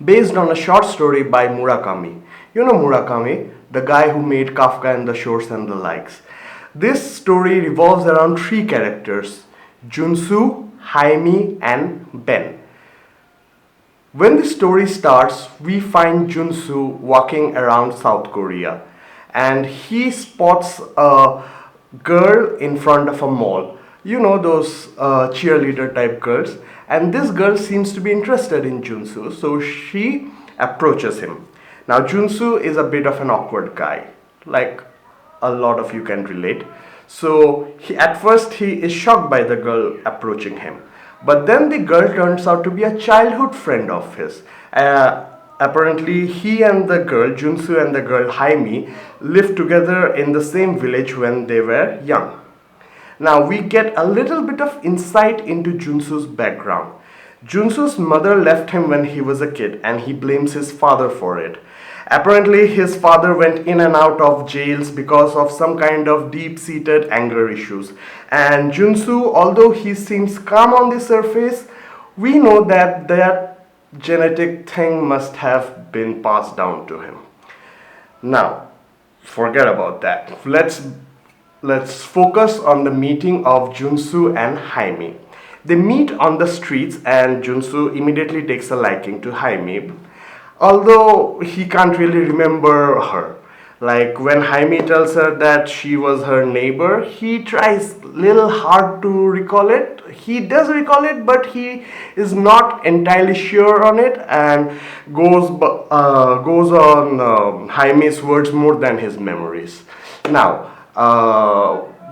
based on a short story by Murakami. You know Murakami, the guy who made Kafka and the Shores and the likes. This story revolves around three characters: Junsu, Jaime, and Ben. When the story starts, we find Junsu walking around South Korea and he spots a girl in front of a mall. You know those cheerleader type girls, and this girl seems to be interested in Junsu, so she approaches him. Now, Junsu is a bit of an awkward guy, like a lot of you can relate. So, at first, he is shocked by the girl approaching him. But then the girl turns out to be a childhood friend of his. Apparently, he and the girl, Junsu and the girl Jaime, lived together in the same village when they were young. Now, we get a little bit of insight into Junsu's background. Junsu's mother left him when he was a kid and he blames his father for it. Apparently, his father went in and out of jails because of some kind of deep-seated anger issues. And Junsu, although he seems calm on the surface, we know that that genetic thing must have been passed down to him. Now, forget about that. Let's focus on the meeting of Junsu and Jaime. They meet on the streets and Junsu immediately takes a liking to Jaime, although he can't really remember her. Like when Jaime tells her that she was her neighbor, he tries little hard to recall it. He does recall it, but he is not entirely sure on it and goes on Jaime's words more than his memories. Now,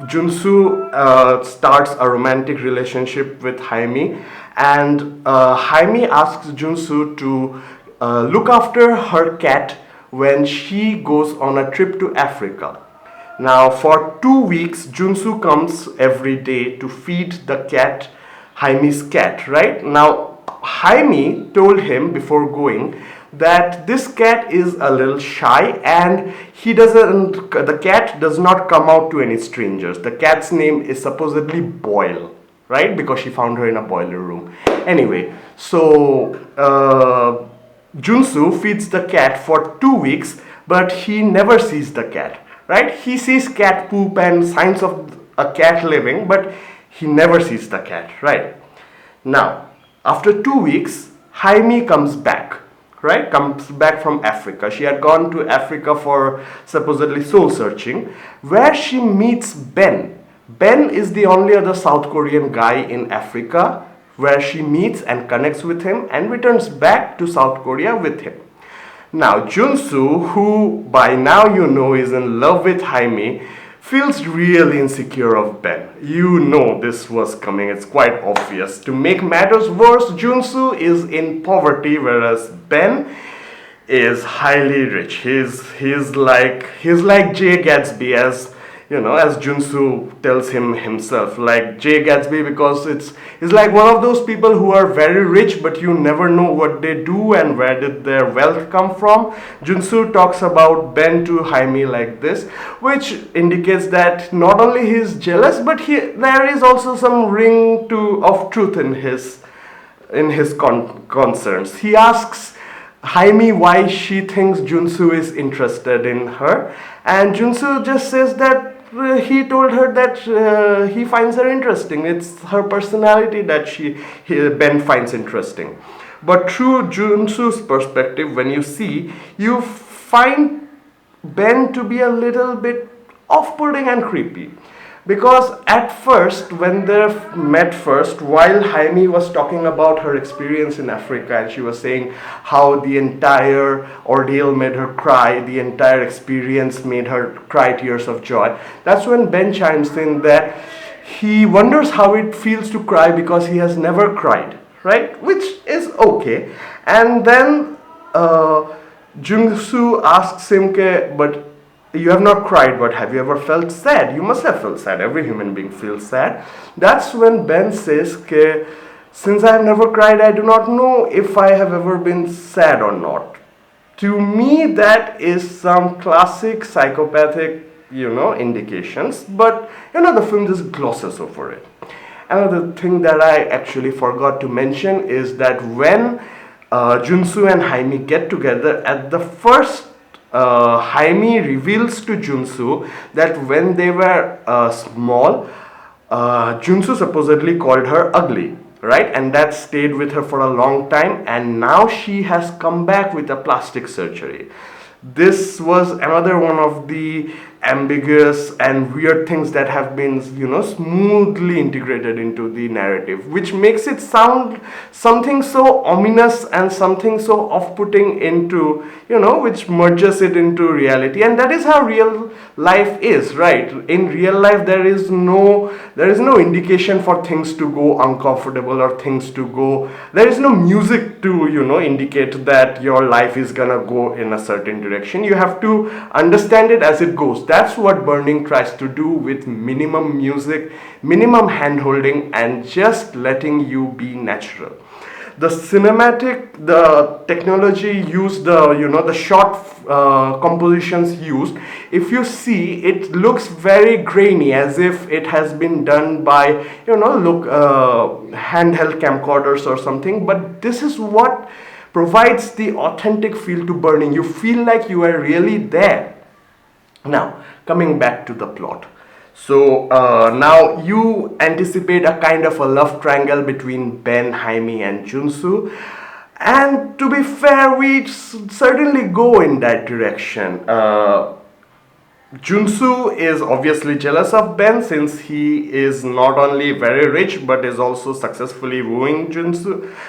Junsu starts a romantic relationship with Jaime, and Jaime asks Junsu to look after her cat when she goes on a trip to Africa. Now, for 2 weeks, Junsu comes every day to feed the cat, Jaime's cat, right? Now, Jaime told him before going that this cat is a little shy and the cat does not come out to any strangers. The cat's name is supposedly Boyle, right? Because she found her in a boiler room. Anyway, so Junsu feeds the cat for 2 weeks, but he never sees the cat, right? He sees cat poop and signs of a cat living, but he never sees the cat, right? Now, after 2 weeks, Jaime comes back, right? Comes back from Africa. She had gone to Africa for supposedly soul searching, where she meets Ben. Ben is the only other South Korean guy in Africa where she meets and connects with him and returns back to South Korea with him. Now, Junsu, who by now you know is in love with Jaime, feels really insecure of Ben. You know this was coming, it's quite obvious. To make matters worse, Junsu is in poverty, whereas Ben is highly rich. He's like Jay Gatsby, as Junsu tells him himself, like Jay Gatsby, because it's like one of those people who are very rich, but you never know what they do and where did their wealth come from. Junsu talks about Ben to Jaime like this, which indicates that not only he is jealous, but there is also some ring of truth in his concerns. He asks Jaime why she thinks Junsu is interested in her, and Junsu just says that he told her that he finds her interesting. It's her personality that Ben finds interesting. But through Junsu's perspective, when you find Ben to be a little bit off-putting and creepy. Because at first, when they met first, while Jaime was talking about her experience in Africa and she was saying how the entire ordeal made her cry, the entire experience made her cry tears of joy, that's when Ben chimes in that he wonders how it feels to cry because he has never cried, right? Which is okay. And then Jungsu asks him, but you have not cried, but have you ever felt sad? You must have felt sad. Every human being feels sad. That's when Ben says, since I have never cried, I do not know if I have ever been sad or not. To me, that is some classic psychopathic, indications. But, the film just glosses over it. Another thing that I actually forgot to mention is that when Junsu and Jaime get together. At the first, Jaime reveals to Junsu that when they were small, Junsu supposedly called her ugly, right? And that stayed with her for a long time, and now she has come back with a plastic surgery. This was another one of the ambiguous and weird things that have been, smoothly integrated into the narrative, which makes it sound something so ominous and something so off-putting into, which merges it into reality. And that is how real life is, right? In real life, there is no indication for things to go uncomfortable, or things to go, there is no music to, indicate that your life is gonna go in a certain direction. You have to understand it as it goes. That's what Burning tries to do, with minimum music, minimum hand holding, and just letting you be natural. The cinematic, the technology used, the short compositions used, if you see, it looks very grainy, as if it has been done by, handheld camcorders or something. But this is what provides the authentic feel to Burning. You feel like you are really there. Now, coming back to the plot. So now you anticipate a kind of a love triangle between Ben, Jaime, and Junsu. And to be fair, we certainly go in that direction. Junsu is obviously jealous of Ben, since he is not only very rich but is also successfully wooing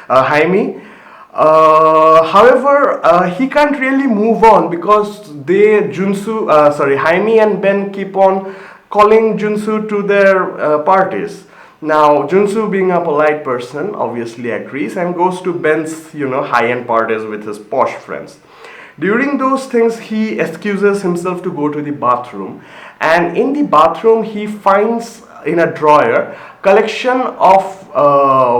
Jaime. However, he can't really move on, because Jaime and Ben keep on calling Junsu to their parties. Now, Junsu, being a polite person, obviously agrees and goes to Ben's, high-end parties with his posh friends. During those things, he excuses himself to go to the bathroom, and in the bathroom, he finds in a drawer collection of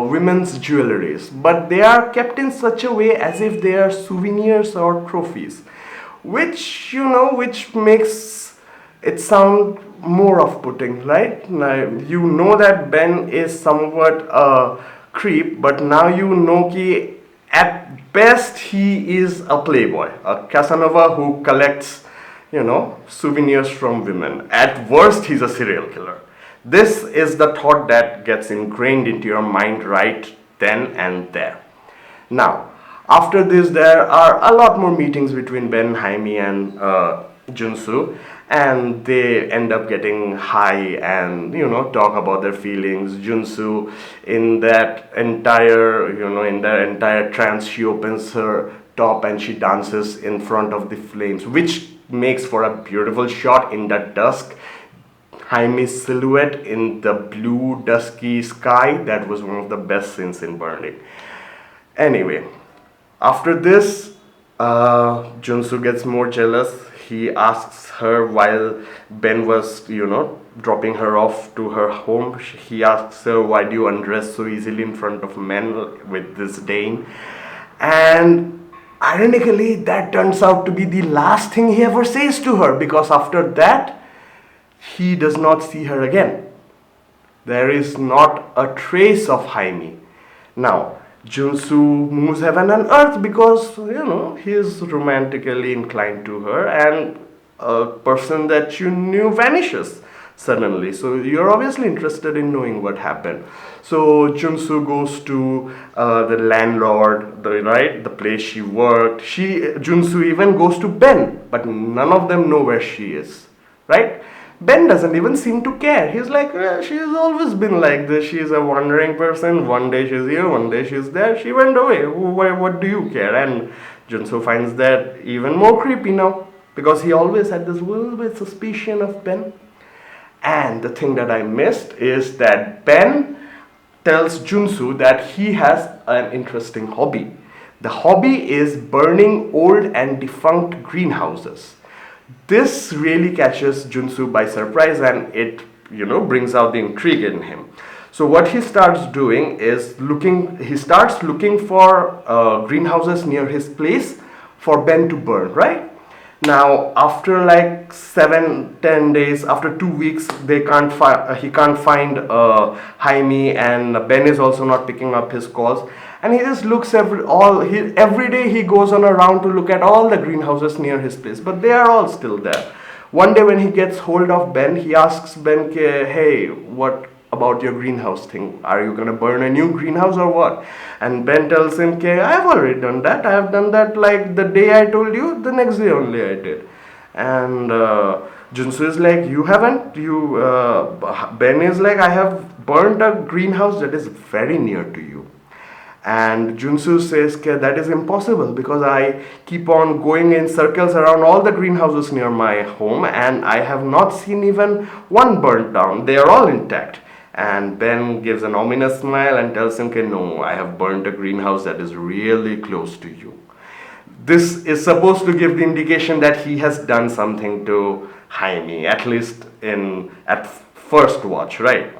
women's jewelries, but they are kept in such a way as if they are souvenirs or trophies, which makes it sound more off-putting, right? Now, you know that Ben is somewhat a creep, but now you know that at best he is a playboy, a Casanova who collects, souvenirs from women. At worst, he's a serial killer. This is the thought that gets ingrained into your mind right then and there. Now, after this, there are a lot more meetings between Ben, Jaime, and Junsu, and they end up getting high and, talk about their feelings. Junsu, in that entire trance, she opens her top and she dances in front of the flames, which makes for a beautiful shot in the dusk. Jaime's silhouette in the blue dusky sky, that was one of the best scenes in Burning. Anyway, after this, Junsu gets more jealous. He asks her, while Ben was, dropping her off to her home, he asks her, why do you undress so easily in front of men with disdain? And ironically, that turns out to be the last thing he ever says to her, because after that, he does not see her again. There is not a trace of Jaime. Now, Junsu moves heaven and earth, because, he is romantically inclined to her, and a person that you knew vanishes suddenly. So you're obviously interested in knowing what happened. So Junsu goes to the landlord, the place she worked. Junsu even goes to Ben, but none of them know where she is, right? Ben doesn't even seem to care. He's like, she's always been like this. She's a wandering person. One day she's here, one day she's there. She went away. What do you care? And Junso finds that even more creepy now, because he always had this little bit suspicion of Ben. And the thing that I missed is that Ben tells Junsu that he has an interesting hobby. The hobby is burning old and defunct greenhouses. This really catches Junsu by surprise, and it, brings out the intrigue in him. So what he starts doing is he starts looking for greenhouses near his place for Ben to burn, right? Now, after like 7-10 days, after 2 weeks, he can't find Jaime, and Ben is also not picking up his calls. And he just looks every day he goes on a round to look at all the greenhouses near his place, but they are all still there. One day when he gets hold of Ben, he asks Ben, hey, what about your greenhouse thing? Are you gonna burn a new greenhouse or what? And Ben tells him, I have already done that. I have done that like the day I told you, the next day only I did. And Junsu is like, you haven't? Ben is like, I have burned a greenhouse that is very near to you. And Junsu says, that is impossible because I keep on going in circles around all the greenhouses near my home and I have not seen even one burnt down. They are all intact. And Ben gives an ominous smile and tells him, no, I have burnt a greenhouse that is really close to you. This is supposed to give the indication that he has done something to Jaime, at least at first watch, right?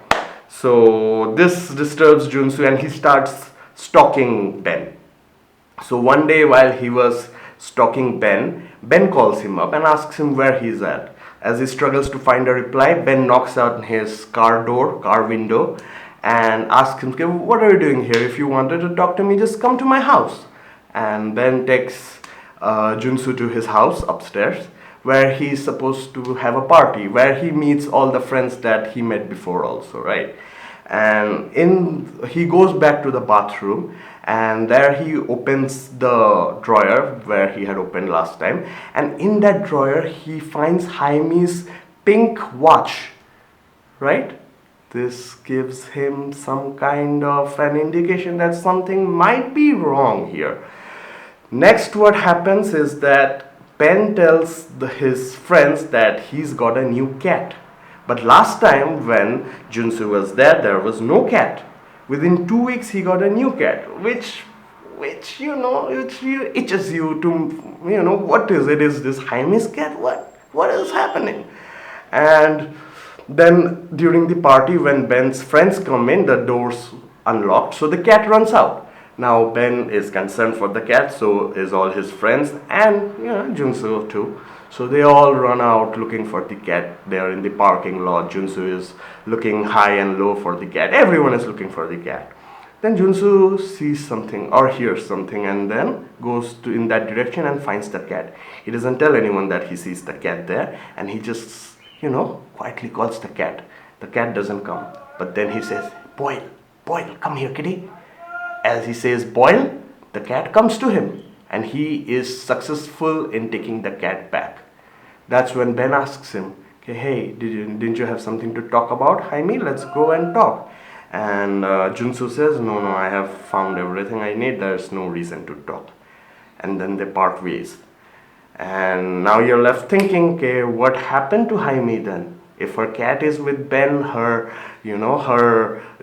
So this disturbs Junsu and he starts stalking Ben. So one day while he was stalking Ben, Ben calls him up and asks him where he's at. As he struggles to find a reply, Ben knocks on his car window, and asks him, what are you doing here? If you wanted to talk to me, just come to my house. And Ben takes Junsu to his house upstairs, where he's supposed to have a party, where he meets all the friends that he met before also, right? And he goes back to the bathroom, and there he opens the drawer where he had opened last time, and in that drawer he finds Jaime's pink watch, right? This gives him some kind of an indication that something might be wrong here. Next, what happens is that Ben tells his friends that he's got a new cat. But last time when Junsu was there was no cat. Within 2 weeks he got a new cat, which itches you to, what is it? Is this Jaime's cat? What is happening? And then during the party when Ben's friends come in, the door's unlocked, so the cat runs out. Now Ben is concerned for the cat, so is all his friends, and Junsu too. So they all run out looking for the cat. They are in the parking lot. Junsu is looking high and low for the cat. Everyone is looking for the cat. Then Junsu sees something or hears something and then goes in that direction and finds the cat. He doesn't tell anyone that he sees the cat there, and he just, quietly calls the cat. The cat doesn't come. But then he says, Boyle, come here, kitty. As he says Boyle, the cat comes to him, and he is successful in taking the cat back. That's when Ben asks him, hey, didn't you have something to talk about, Jaime? Let's go and talk. And Junsu says, no, I have found everything I need. There's no reason to talk. And then they part ways. And now you're left thinking, what happened to Jaime then? If her cat is with Ben, her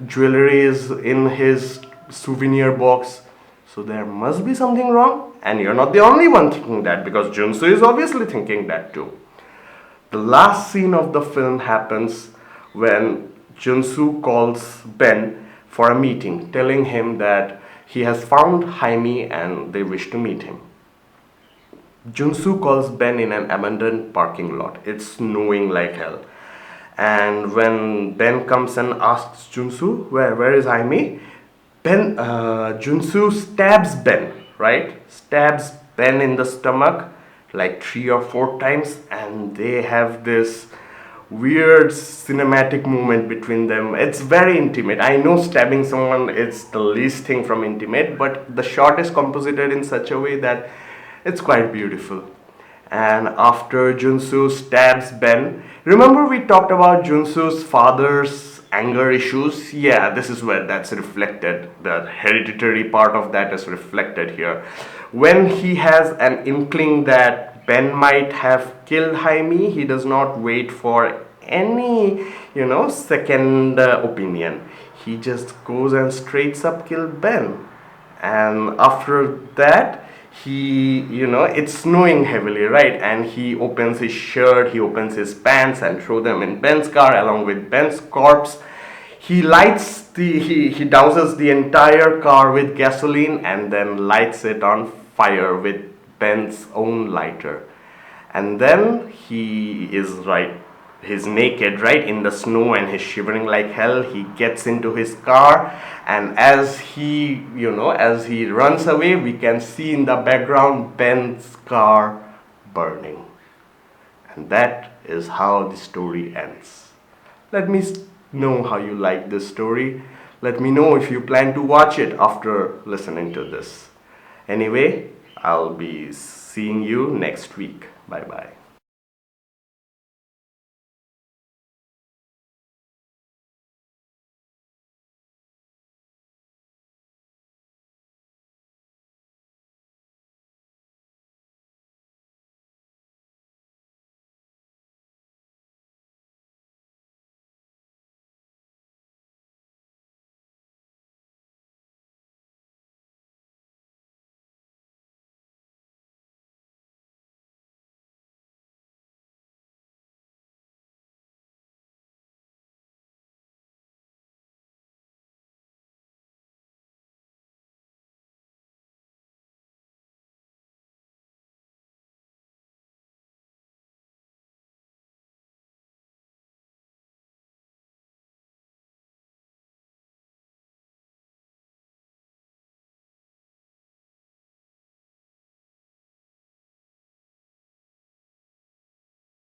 jewelry is in his souvenir box, so there must be something wrong. And you're not the only one thinking that, because Junsu is obviously thinking that too. The last scene of the film happens when Junsu calls Ben for a meeting, telling him that he has found Jaime and they wish to meet him. Junsu calls Ben in an abandoned parking lot. It's snowing like hell. And when Ben comes and asks Junsu, where is Jaime? Junsu stabs Ben, right? Stabs Ben in the stomach like 3 or 4 times, and they have this weird cinematic moment between them. It's very intimate. I know stabbing someone is the least thing from intimate, but the shot is composited in such a way that it's quite beautiful. And after Junsu stabs Ben, remember we talked about Junsu's father's anger issues? Yeah, this is where that's reflected. The hereditary part of that is reflected here. When he has an inkling that Ben might have killed Jaime, he does not wait for any, second opinion. He just goes and straight up kills Ben. And after that, it's snowing heavily, right? And he opens his shirt, he opens his pants and throw them in Ben's car along with Ben's corpse. He he douses the entire car with gasoline and then lights it on fire with Ben's own lighter. And then he is right. he's naked, right, in the snow, and he's shivering like hell. He gets into his car, and as he runs away, we can see in the background Ben's car burning. And that is how the story ends. Let me know how you like this story. Let me know if you plan to watch it after listening to this. Anyway, I'll be seeing you next week. Bye bye.